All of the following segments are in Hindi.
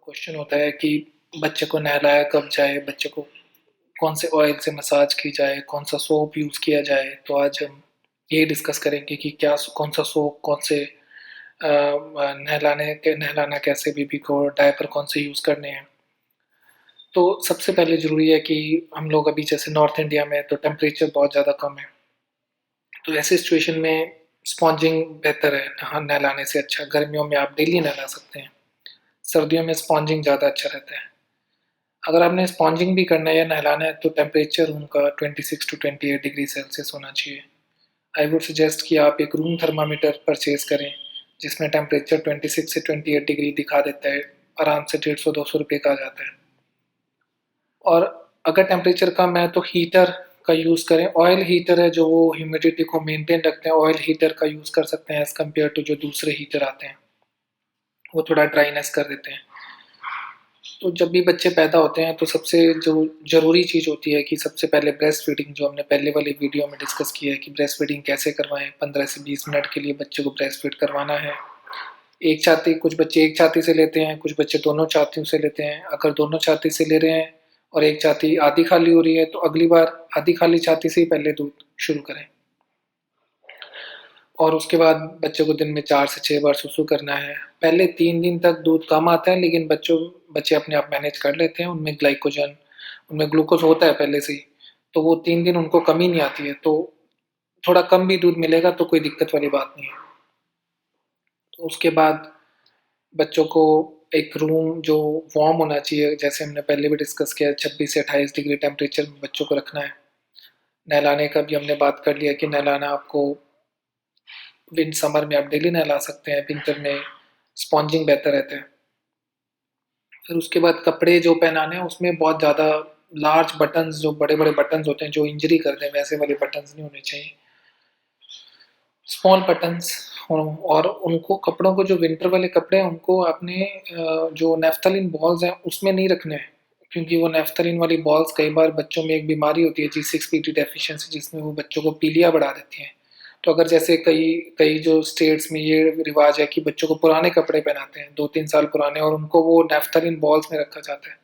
क्वेश्चन होता है कि बच्चे को नहलाया कब जाए, बच्चे को कौन से ऑयल से मसाज की जाए, कौन सा सोप यूज़ किया जाए। तो आज हम ये डिस्कस करेंगे कि क्या कौन सा सोप, कौन से नहलाना कैसे बेबी को, डायपर कौन से यूज़ करने हैं। तो सबसे पहले ज़रूरी है कि हम लोग अभी जैसे नॉर्थ इंडिया में तो टेम्परेचर बहुत ज़्यादा कम है, तो ऐसी सिचुएशन में स्पॉन्जिंग बेहतर है नहलाने से अच्छा। गर्मियों में आप डेली नहला सकते हैं, सर्दियों में स्पॉन्जिंग ज़्यादा अच्छा रहता है। अगर आपने स्पॉन्जिंग भी करना है या नहलाना है तो टेम्परेचर उनका 26 टू 28 डिग्री सेल्सियस होना चाहिए। आई वुड सजेस्ट कि आप एक रूम थर्मामीटर परचेज करें जिसमें टेम्परेचर 26 से 28 डिग्री दिखा देता है, आराम से 150-200 रुपये का आ जाता है। और अगर टेम्परेचर कम है तो हीटर का यूज़ करें। ऑयल हीटर है जो वो ह्यूमिडिटी को मेंटेन रखते हैं, ऑयल हीटर का यूज़ कर सकते हैं एज़ कम्पेयर टू जो दूसरे हीटर आते हैं, वो थोड़ा ड्राइनेस कर देते हैं। तो जब भी बच्चे पैदा होते हैं तो सबसे जो ज़रूरी चीज़ होती है कि सबसे पहले ब्रेस्ट फीडिंग, जो हमने पहले वाली वीडियो में डिस्कस किया है कि ब्रेस्ट फीडिंग कैसे करवाएं। 15 से 20 मिनट के लिए बच्चे को ब्रेस्ट फीड करवाना है। एक छाती, कुछ बच्चे एक छाती से लेते हैं, कुछ बच्चे दोनों छातियों से लेते हैं। अगर दोनों छाती से ले रहे हैं और एक छाती आधी खाली हो रही है तो अगली बार आधी खाली छाती से ही पहले दूध शुरू करें। और उसके बाद बच्चे को दिन में 4 से 6 बार सुसु करना है। पहले 3 दिन तक दूध कम आता है लेकिन बच्चे अपने आप मैनेज कर लेते हैं। उनमें ग्लूकोज़ होता है पहले से ही, तो वो 3 दिन उनको कमी नहीं आती है। तो थोड़ा कम भी दूध मिलेगा तो कोई दिक्कत वाली बात नहीं है। तो उसके बाद बच्चों को एक रूम जो वार्म होना चाहिए, जैसे हमने पहले भी डिस्कस किया, 26 से 28 डिग्री टेम्परेचर में बच्चों को रखना है। नहलाने का भी हमने बात कर लिया कि नहलाना आपको समर में आप डेली नहला सकते हैं, विंटर में स्पॉन्जिंग बेहतर रहता है। फिर उसके बाद कपड़े जो पहनाने हैं उसमें बहुत ज़्यादा लार्ज बटन्स, जो बड़े-बड़े बटन्स होते हैं जो इंजरी कर दें, वैसे वाले बटन्स नहीं होने चाहिए। स्मॉल बटन्स हों। और उनको कपड़ों को, जो विंटर वाले कपड़े हैं उनको आपने जो नैफ्थलीन बॉल्स हैं उसमें नहीं रखने हैं, क्योंकि वो नैफ्थलीन वाली बॉल्स कई बार बच्चों में एक बीमारी होती है G6PD डेफिशिएंसी, जिसमें वो बच्चों को पीलिया बढ़ा देती हैं। तो अगर जैसे कई कई जो स्टेट्स में ये रिवाज है कि बच्चों को पुराने कपड़े पहनाते हैं 2-3 साल पुराने, और उनको वो नैफ्थलीन बॉल्स में रखा जाता है।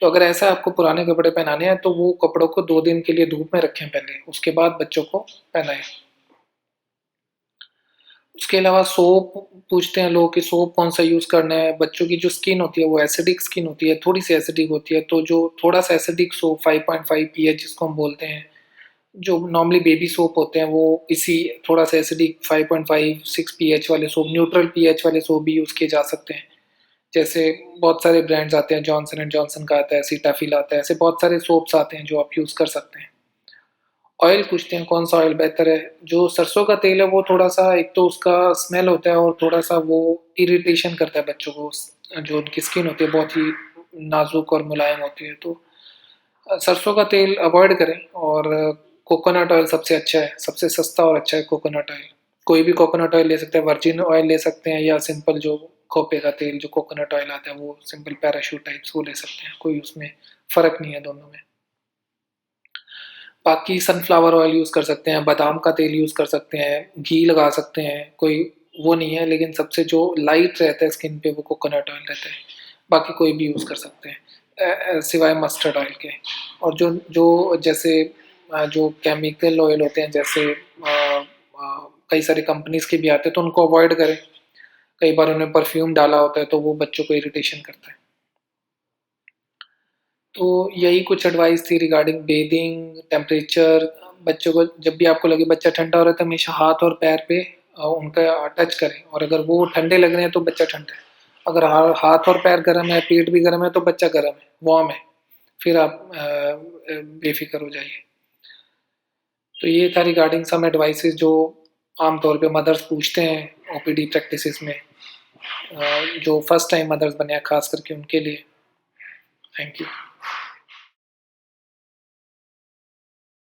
तो अगर ऐसा आपको पुराने कपड़े पहनाने हैं तो वो कपड़ों को 2 दिन के लिए धूप में रखें पहले, उसके बाद बच्चों को पहनाएं। उसके अलावा सोप पूछते हैं लोग कि सोप कौन सा यूज़ करना है। बच्चों की जो स्किन होती है वो एसिडिक स्किन होती है, थोड़ी सी एसिडिक होती है, तो जो थोड़ा सा एसिडिक सोप 5.5 पीएच जिसको हम बोलते हैं, जो नॉर्मली बेबी सोप होते हैं वो इसी थोड़ा सा एसिडिक 5.5-6 पीएच वाले सोप, न्यूट्रल पीएच वाले सोप भी यूज़ किए जा सकते हैं। जैसे बहुत सारे ब्रांड्स आते हैं, जॉनसन एंड जॉनसन का आता है, सीटाफिल आता है, ऐसे बहुत सारे सोप्स आते हैं जो आप यूज़ कर सकते हैं। ऑयल पूछते हैं कौन सा ऑयल बेहतर है। जो सरसों का तेल है वो थोड़ा-सा, एक तो उसका स्मेल होता है और थोड़ा-सा वो इरिटेशन करता है बच्चों को। जो उनकी स्किन होती है बहुत ही नाज़ुक और मुलायम होती है, तो सरसों का तेल अवॉइड करें। और कोकोनट ऑयल सबसे अच्छा है, सबसे सस्ता और अच्छा है कोकोनट ऑयल। कोई भी कोकोनट ऑयल ले सकते हैं, वर्जिन ऑयल ले सकते हैं या सिंपल जो खोपे का तेल जो कोकोनट ऑयल आता है वो सिंपल पैराशूट टाइप्स वो ले सकते हैं, कोई उसमें फ़र्क नहीं है दोनों में। बाकी सनफ्लावर ऑयल यूज़ कर सकते हैं, बादाम का तेल यूज़ कर सकते हैं, घी लगा सकते हैं, कोई वो नहीं है, लेकिन सबसे जो लाइट रहता है स्किन पे वो कोकोनट ऑयल रहता है। बाकी कोई भी यूज़ कर सकते हैं सिवाय मस्टर्ड ऑयल के। और जो जो जैसे जो केमिकल ऑयल होते हैं, जैसे कई सारी कंपनीज़ के भी आते हैं तो उनको अवॉइड करें। कई बार उन्होंने परफ्यूम डाला होता है तो वो बच्चों को इरिटेशन करता है। तो यही कुछ एडवाइस थी रिगार्डिंग बेदिंग, टेम्परेचर। बच्चों को जब भी आपको लगे बच्चा ठंडा हो रहा है तो हमेशा हाथ और पैर पे उनका टच करें, और अगर वो ठंडे लग रहे हैं तो बच्चा ठंडा है। अगर हाथ और पैर गर्म है, पेट भी गर्म है तो बच्चा गर्म है, वार्म है, फिर आप बेफिक्र हो जाइए। तो ये था रिगार्डिंग सम एडवाइसेस जो आम तौर पे मदर्स पूछते हैं ओपीडी प्रैक्टिसेस में, जो फर्स्ट टाइम मदर्स बने हैं खास करके उनके लिए। Thank you.